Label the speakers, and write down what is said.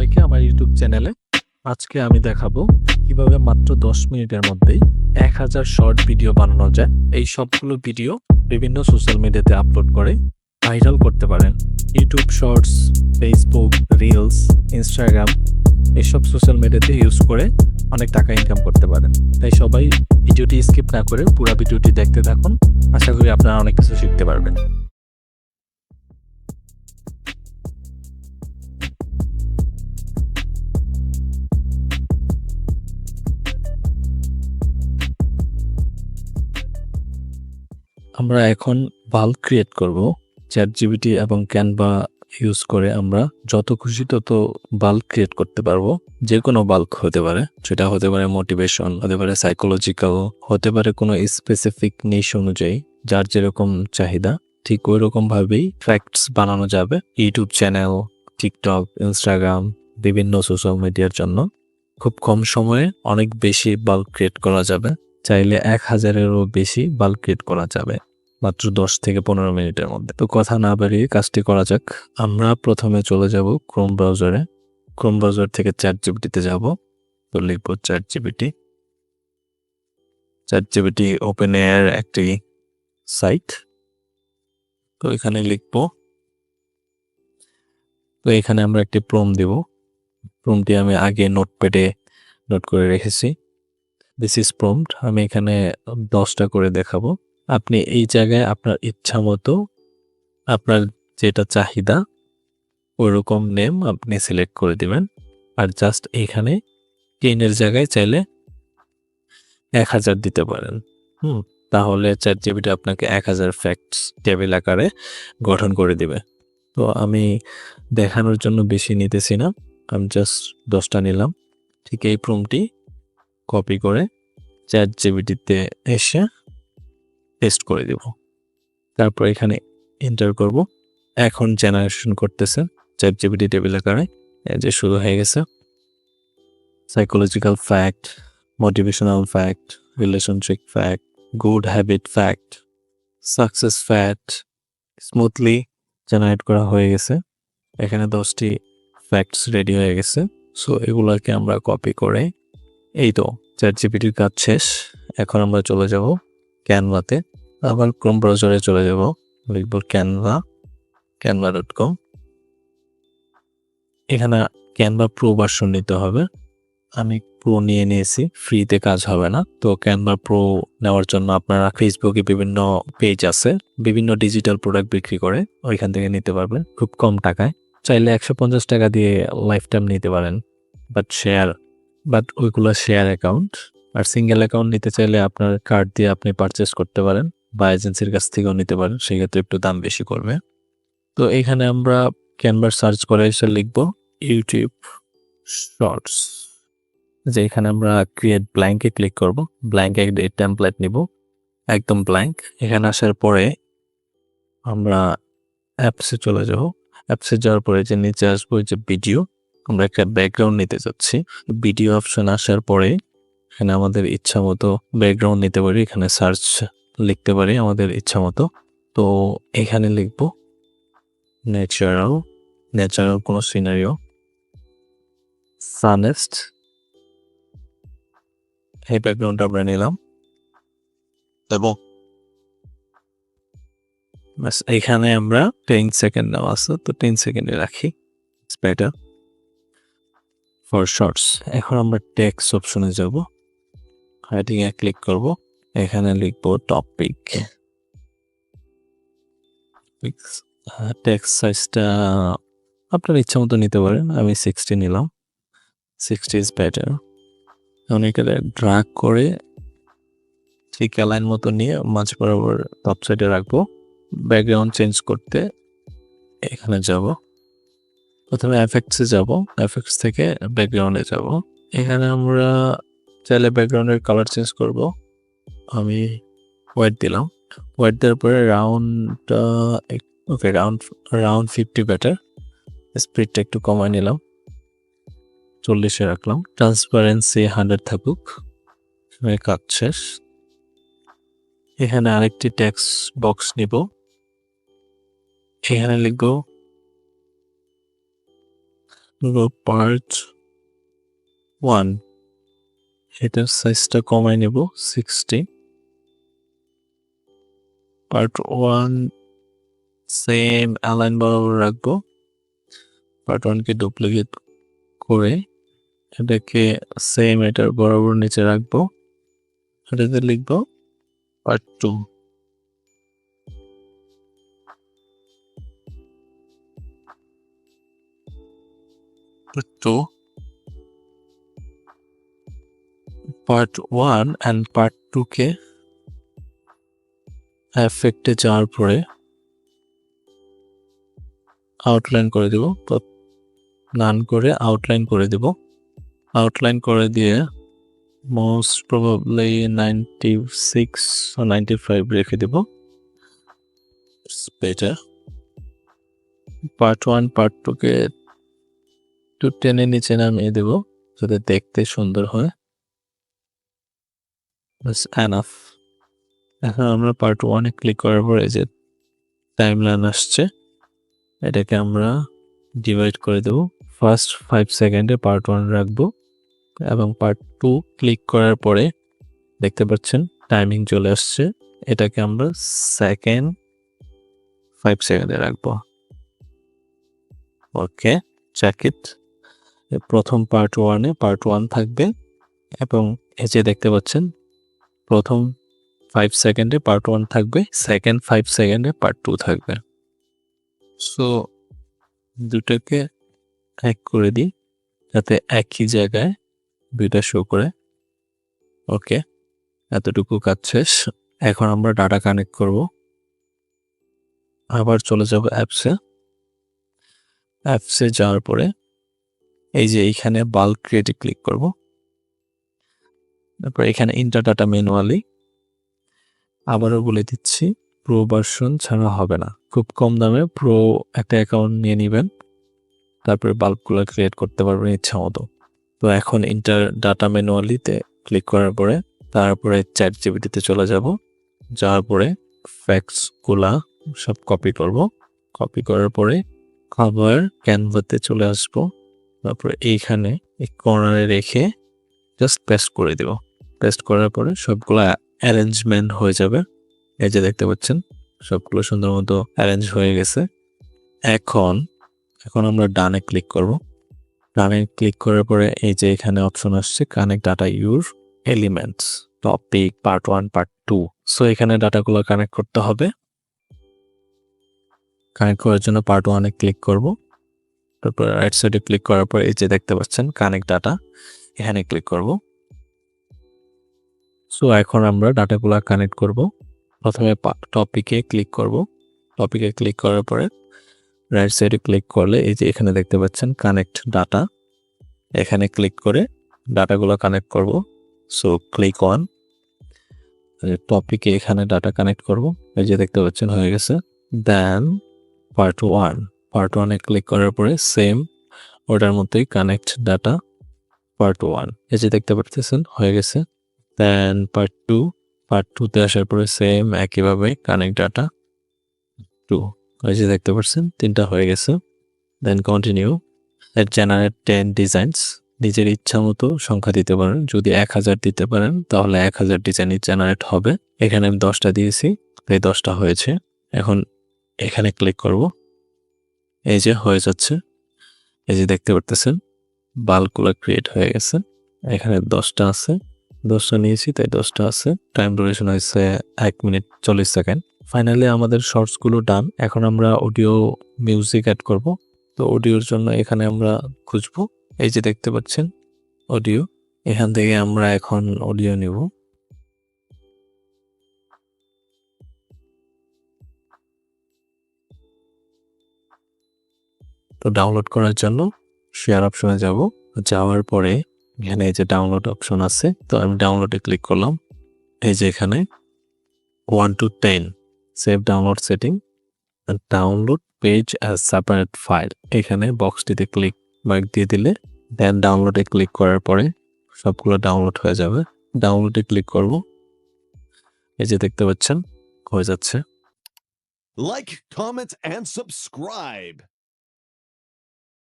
Speaker 1: সবাইকে আমার ইউটিউব চ্যানেলে। আজকে আমি দেখাবো কিভাবে মাত্র 10 মিনিটের মধ্যেই 1000 শর্ট ভিডিও বানানো যায়। এই সবগুলো ভিডিও বিভিন্ন সোশ্যাল মিডিয়াতে আপলোড করে ভাইরাল করতে পারেন। YouTube shorts, Facebook, reels, Instagram এসব সোশ্যাল মিডিয়াতে ইউজ করে অনেক টাকা ইনকাম করতে পারেন। তাই সবাই ভিডিওটি স্কিপ না করে পুরো ভিডিওটি দেখতে থাকুন। আশা করি আপনারা অনেক কিছু শিখতে পারবেন। আমরা এখন বাল্ক ক্রিয়েট করব। চ্যাটজিপিটি এবং ক্যানভা ইউজ করে আমরা যত খুশি তত বাল্ক ক্রিয়েট করতে পারবো। যে কোনো বাল্ক হতে পারে, সেটা হতে পারে মোটিভেশন, হতে পারে সাইকোলজিক্যাল, হতে পারে কোনো স্পেসিফিক নিশ অনুযায়ী যার যেরকম চাহিদা ঠিক ওই রকম ভাবেই ফ্যাক্টস বানানো যাবে ইউটিউব চ্যানেল, টিকটক, ইনস্টাগ্রাম, বিভিন্ন সোশ্যাল মিডিয়ার জন্য। খুব কম সময়ে অনেক বেশি বাল্ক ক্রিয়েট করা যাবে। চাইলে 1000-এরও বেশি বাল্ক ক্রিয়েট করা যাবে মাত্র 10 থেকে 15 মিনিটের মধ্যে। তো কথা না বাড়িয়ে কাজটি করা যাক। আমরা প্রথমে চলে যাব ক্রোম ব্রাউজারে। ক্রোম ব্রাউজার থেকে চ্যাটজিপিটিতে যাব। তো লিখব চ্যাটজিপিটি। চ্যাটজিপিটি ওপেন এয়ার একটি সাইট। তো এখানে লিখব। তো এখানে আমরা একটি প্রম্পট দেব। প্রম্পটটি আমি আগে নোটপ্যাডে নোট করে রেখেছি। This is prompt. আমি এখানে 10টা করে দেখাবো। আপনি এই জায়গায় আপনার ইচ্ছা মতো আপনার যেটা চাহিদা ওইরকম নেম আপনি সিলেক্ট করে দিবেন। আর জাস্ট এখানে 10-এর জায়গায় চাইলে 1000 দিতে পারেন। তাহলে চ্যাটজিপিটি আপনাকে 1000 ফ্যাক্টস টেবিল আকারে গঠন করে দিবে। তো আমি দেখানোর জন্য বেশি নিতেছি না, আমি জাস্ট 10টা নিলাম। ঠিক এই প্রম্পটটি কপি করে চ্যাটজিপিটিতে এসে পেস্ট করে দিব। তারপর এখানে এন্টার করব। এখন জেনারেশন করতেছে চ্যাটজিপিটি টেবিল আকারে। এই যে শুরু হয়ে গেছে। Psychological fact, motivational fact, relationship fact, good habit fact, success fact smoothly generate করা হয়ে গেছে। এখানে 10টি ফ্যাক্টস রেডি হয়ে গেছে। সো এগুলোকে আমরা কপি করে, এই তো চ্যাটজিপিটির কাজ শেষ। এখন আমরা চলে যাব ক্যানভাতে। আবার ক্রোম ব্রাউজারে চলে যাব, লিখব canva.com। এখানে ক্যানভা প্রো ভার্সন নিতে হবে। আমি প্রো নিয়ে নিয়েছি, ফ্রিতে কাজ হবে না। তো ক্যানভা প্রো নেওয়ার জন্য আপনারা ফেসবুকে বিভিন্ন পেজ আছে, বিভিন্ন ডিজিটাল প্রোডাক্ট বিক্রি করে, ওইখান থেকে নিতে পারবেন খুব কম টাকায়। চাইলে 150 টাকা দিয়ে লাইফ টাইম নিতে পারেন। বাট ওইগুলো শেয়ার অ্যাকাউন্ট। আর সিঙ্গেল অ্যাকাউন্ট নিতে চাইলে আপনার কার্ড দিয়ে আপনি পারচেস করতে পারেন বা এজেন্সির কাছ থেকেও নিতে পারেন, সেক্ষেত্রে একটু দাম বেশি করবে। তো এখানে আমরা ক্যানভার সার্চ করে এসে লিখব ইউটিউব শর্টস। যে এখানে আমরা ক্রিয়েট ব্ল্যাঙ্কে ক্লিক করব। ব্ল্যাঙ্ক একটা টেমপ্লেট নিব, একদম ব্ল্যাঙ্ক। এখানে আসার পরে আমরা অ্যাপসে চলে যাব। অ্যাপসে যাওয়ার পরে যে নিচে আসবো যে ভিডিও, আমরা একটা ব্যাকগ্রাউন্ড নিতে যাচ্ছি। ভিডিও অপশন আসার পরে এখানে আমাদের ইচ্ছা মতো ব্যাকগ্রাউন্ড নিতে পারি। এখানে সার্চ লিখতে পারি আমাদের ইচ্ছা মতো। তো এখানে লিখব ন্যাচারাল কোনো সিনারিও, সানেস্ট। এই ব্যাকগ্রাউন্ডটা আমরা নিলাম এবং এখানে আমরা 10 সেকেন্ড নেওয়া আছে, তো 10 সেকেন্ডে রাখি। It's better for shorts. এখন আমরা টেক্সট অপশনে যাব, হেডিং এ ক্লিক করব। এখানে লিখব টপিক। টেক্সট সাইজটা আপনার ইচ্ছা মতো নিতে পারেন, আমি 60 নিলাম। 60 ইজ বেটার। এখন এখানে ড্র্যাগ করে ঠিক লাইন মতো নিয়ে মাঝ বরাবর টপ সাইডে রাখবো। ব্যাকগ্রাউন্ড চেঞ্জ করতে এখানে যাব, প্রথমে এফেক্টসে যাব, এফেক্টস থেকে ব্যাকগ্রাউন্ডে যাব। এখানে আমরা চাইলে ব্যাকগ্রাউন্ডের কালার চেঞ্জ করব। আমি হোয়াইট দিলাম। হোয়াইট দেওয়ার পরে রাউন্ড 50 বেটার। স্পিডটা একটু কমায় নিলাম, 40-এ রাখলাম। ট্রান্সপারেন্সি 100 থাকুক। কাজ শেষ। এখানে আরেকটি টেক্সট বক্স নিব। এখানে লিখব পার্ট 1 এটার সাইজটা কমাই নেব 60। পার্ট 1 সেম অ্যালাইন বরাবর রাখবো। পার্ট 1 কে ডুপ্লিকেট করে এটাকে সেম এটার বরাবর নিচে রাখবো। এটাতে লিখবো পার্ট 2। পার্ট 1 অ্যান্ড পার্ট 2 কে এফেক্টে যাওয়ার পরে আউটলাইন করে দেব। তো নান করে আউটলাইন করে দেব। আউটলাইন করে দিয়ে মোস্ট প্রবাবলি 96 or 95 রেখে দেব। বেটার। পার্ট 1 পার্ট 2 কে একটু টেনে নিচে নামিয়ে দেব যাতে দেখতে সুন্দর হয়। That's enough. এখন আমরা পার্ট 1 এ ক্লিক করার পর এই যে টাইমলাইন আসছে, এটাকে আমরা ডিভাইড করে দেব। ফার্স্ট 5 সেকেন্ডে পার্ট 1 রাখবো এবং পার্ট 2 ক্লিক করার পরে দেখতে পাচ্ছেন টাইমিং চলে আসছে, এটাকে আমরা সেকেন্ড 5 সেকেন্ডে রাখবো। ওকে, চেক ইট। প্রথম পার্ট 1 এ পার্ট 1 থাকবে এবং এই যে দেখতে পাচ্ছেন প্রথম 5 সেকেন্ডে পার্ট 1 থাকবে, সেকেন্ড 5 সেকেন্ডে পার্ট 2 থাকবে। সো দুটাকে এক করে দিই যাতে একই জায়গায় দুইটা শো করে। ওকে, এতটুকু কাজ শেষ। এখন আমরা ডাটা কানেক্ট করব। আবার চলে যাব অ্যাপসে। অ্যাপসে যাওয়ার পরে এই যে এইখানে বাল্ক ক্রিয়েটে ক্লিক করব। তারপর এখানে ইন্টার ডাটা ম্যানুয়ালি। আবারও বলে দিচ্ছি প্রো ভার্সন ছাড়া হবে না। খুব কম দামে প্রো একটা অ্যাকাউন্ট নিয়ে নেবেন, তারপরে বাল্বগুলো ক্রিয়েট করতে পারবেন ইচ্ছা মতো। তো এখন ইন্টার ডাটা ম্যানুয়ালিতে ক্লিক করার পরে তারপরে চ্যাট জিপিটিতে চলে যাব। যাওয়ার পরে ফ্যাক্টসগুলা সব কপি করব। কপি করার পরে আবার ক্যানভাতে চলে আসব। তারপরে এইখানে এই কর্নারে রেখে জাস্ট পেস্ট করে দেব। পেস্ট করার পরে সবগুলা অ্যারেঞ্জমেন্ট হয়ে যাবে। এই যে দেখতে পাচ্ছেন সবগুলো সুন্দর মতো অ্যারেঞ্জ হয়ে গেছে। এখন আমরা ডানে ক্লিক করব। ডানে ক্লিক করার পরে এই যে এখানে অপশন আসছে connect data your elements, topic, part 1 part 2। So এখানে ডাটাগুলো কানেক্ট করতে হবে। কানেক্ট করার জন্য পার্ট 1 এ ক্লিক করব। তারপর রাইট সাইডে ক্লিক করার পর এই যে দেখতে পাচ্ছেন কানেক্ট ডাটা, এখানে ক্লিক করব। সো এখন আমরা ডাটাগুলো কানেক্ট করব। প্রথমে টপিকে ক্লিক করব। টপিকে ক্লিক করার পরে রাইট সাইডে ক্লিক করলে এই যে এখানে দেখতে পাচ্ছেন কানেক্ট ডাটা, এখানে ক্লিক করে ডাটাগুলো কানেক্ট করব। সো ক্লিক অন টপিকে, এখানে ডাটা কানেক্ট করব। এই যে দেখতে পাচ্ছেন হয়ে গেছে। দেন পার্ট 1 এ ক্লিক করার পরে সেম ওটার মতোই কানেক্ট ডাটা পার্ট 1, এই যে দেখতে পাচ্ছেন হয়ে গেছে। দেন পার্ট 2 তে আসার পরে সেম একইভাবে কানেক্ট ডাটা 2, এই যে দেখতে পাচ্ছেন 3টা হয়ে গেছে। দেন কন্টিনিউ। জেনারেট 10 ডিজাইনস, নিজের ইচ্ছা মতো সংখ্যা দিতে পারেন। যদি 1000 দিতে পারেন তাহলে 1000 ডিজাইনই জেনারেট হবে। এখানে আমি 10টা দিয়েছি, তাই 10টা হয়েছে। এখন এখানে ক্লিক করব। এই যে হয়ে যাচ্ছে, এই যে দেখতে পারতেছেন বাল্বগুলো ক্রিয়েট হয়ে গেছে। এখানে 10টা আছে, 10টা নিয়েছি তাই 10টা আছে। টাইম ডিউরেশন হয়েছে 1 মিনিট 40 সেকেন্ড। ফাইনালি আমাদের শর্টসগুলো ডান। এখন আমরা অডিও মিউজিক অ্যাড করব। তো অডিওর জন্য এখানে আমরা খুঁজব। এই যে দেখতে পাচ্ছেন অডিও, এখান থেকে আমরা এখন অডিও নিব। তো ডাউনলোড করার জন্য শেয়ার অপশনে যাব। যাওয়ার পরে এখানে এই যে ডাউনলোড অপশন আছে, তো আমি ডাউনলোডে ক্লিক করলাম। এই যে এখানে 1 to 10 save download setting, download page as separate file, এখানে বক্সটিতে ক্লিক মার্ক দিয়ে দিলে দেন ডাউনলোডে ক্লিক করার পরে সবগুলো ডাউনলোড হয়ে যাবে। ডাউনলোডে ক্লিক করব। এই যে দেখতে পাচ্ছেন হয়ে যাচ্ছে।
Speaker 2: Like, comment, and subscribe.